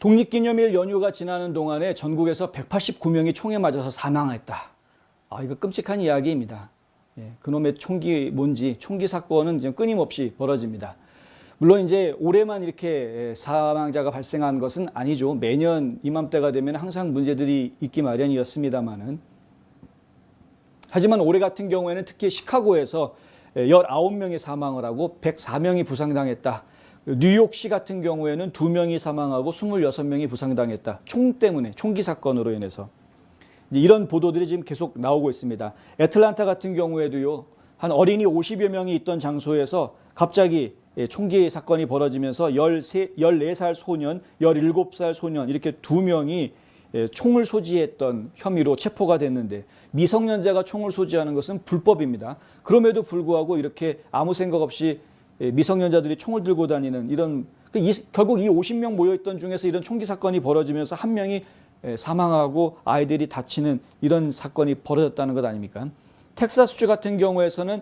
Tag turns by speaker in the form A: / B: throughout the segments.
A: 독립기념일 연휴가 지나는 동안에 전국에서 189명이 총에 맞아서 사망했다. 이거 끔찍한 이야기입니다. 그놈의 총기 뭔지, 총기 사건은 지금 끊임없이 벌어집니다. 물론 이제 올해만 이렇게 사망자가 발생한 것은 아니죠. 매년 이맘때가 되면 항상 문제들이 있기 마련이었습니다만은. 하지만 올해 같은 경우에는 특히 시카고에서 19명이 사망을 하고 104명이 부상당했다. 뉴욕시 같은 경우에는 2명이 사망하고 26명이 부상당했다. 총 때문에, 총기 사건으로 인해서. 이런 보도들이 지금 계속 나오고 있습니다. 애틀란타 같은 경우에도요, 한 어린이 50여 명이 있던 장소에서 갑자기 총기 사건이 벌어지면서 14살 소년, 17살 소년 이렇게 2명이 총을 소지했던 혐의로 체포가 됐는데, 미성년자가 총을 소지하는 것은 불법입니다. 그럼에도 불구하고 이렇게 아무 생각 없이 미성년자들이 총을 들고 다니는 이런, 결국 이 50명 모여있던 중에서 이런 총기 사건이 벌어지면서 한 명이 사망하고 아이들이 다치는 이런 사건이 벌어졌다는 것 아닙니까? 텍사스주 같은 경우에서는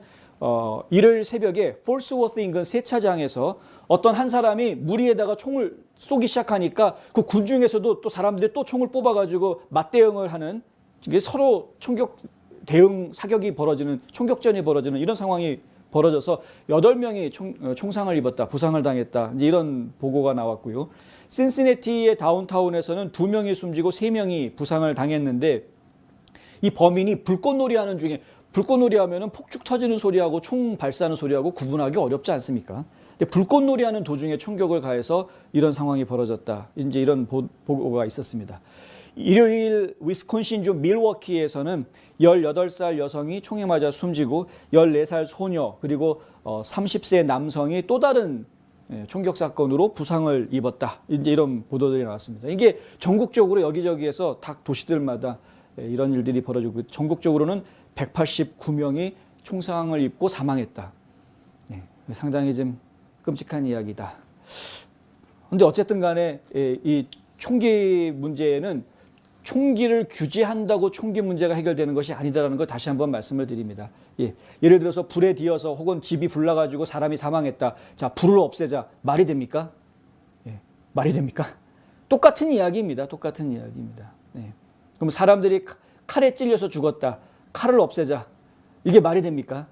A: 일요일 새벽에 폴스워스 인근 세차장에서 어떤 한 사람이 무리에다가 총을 쏘기 시작하니까 그 군중에서도 또 사람들이 또 총을 뽑아가지고 맞대응을 하는, 이게 서로 대응 사격이 벌어지는, 총격전이 벌어지는 이런 상황이 벌어져서 8명이 총상을 입었다, 부상을 당했다, 이제 이런 보고가 나왔고요. 신시내티의 다운타운에서는 2명이 숨지고 3명이 부상을 당했는데, 이 범인이 불꽃놀이 하는 중에, 불꽃놀이 하면은 폭죽 터지는 소리하고 총 발사하는 소리하고 구분하기 어렵지 않습니까? 근데 불꽃놀이 하는 도중에 총격을 가해서 이런 상황이 벌어졌다, 이제 이런 보고가 있었습니다. 일요일 위스콘신주 밀워키에서는 18살 여성이 총에 맞아 숨지고 14살 소녀 그리고 30세 남성이 또 다른 총격 사건으로 부상을 입었다, 이제 이런 보도들이 나왔습니다. 이게 전국적으로 여기저기에서 각 도시들마다 이런 일들이 벌어지고, 전국적으로는 189명이 총상을 입고 사망했다. 상당히 좀 끔찍한 이야기다. 그런데 어쨌든 간에 이 총기 문제는 총기를 규제한다고 총기 문제가 해결되는 것이 아니다라는 걸 다시 한번 말씀을 드립니다. 예를 들어서 불에 뒤어서 혹은 집이 불나가지고 사람이 사망했다. 자, 불을 없애자. 말이 됩니까? 말이 됩니까? 똑같은 이야기입니다. 똑같은 이야기입니다. 그럼 사람들이 칼에 찔려서 죽었다. 칼을 없애자. 이게 말이 됩니까?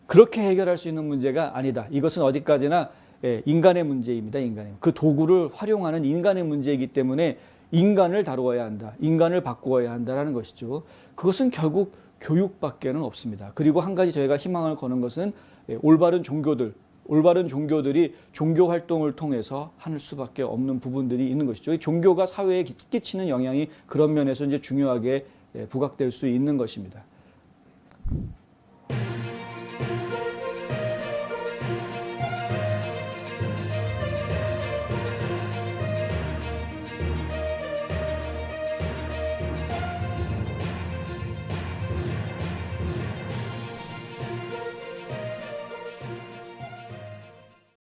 A: 그렇게 해결할 수 있는 문제가 아니다. 이것은 어디까지나 인간의 문제입니다. 인간의. 그 도구를 활용하는 인간의 문제이기 때문에 인간을 다루어야 한다. 인간을 바꾸어야 한다는 것이죠. 그것은 결국 교육밖에는 없습니다. 그리고 한 가지 저희가 희망을 거는 것은 올바른 종교들이 종교 활동을 통해서 할 수밖에 없는 부분들이 있는 것이죠. 종교가 사회에 끼치는 영향이 그런 면에서 이제 중요하게 부각될 수 있는 것입니다.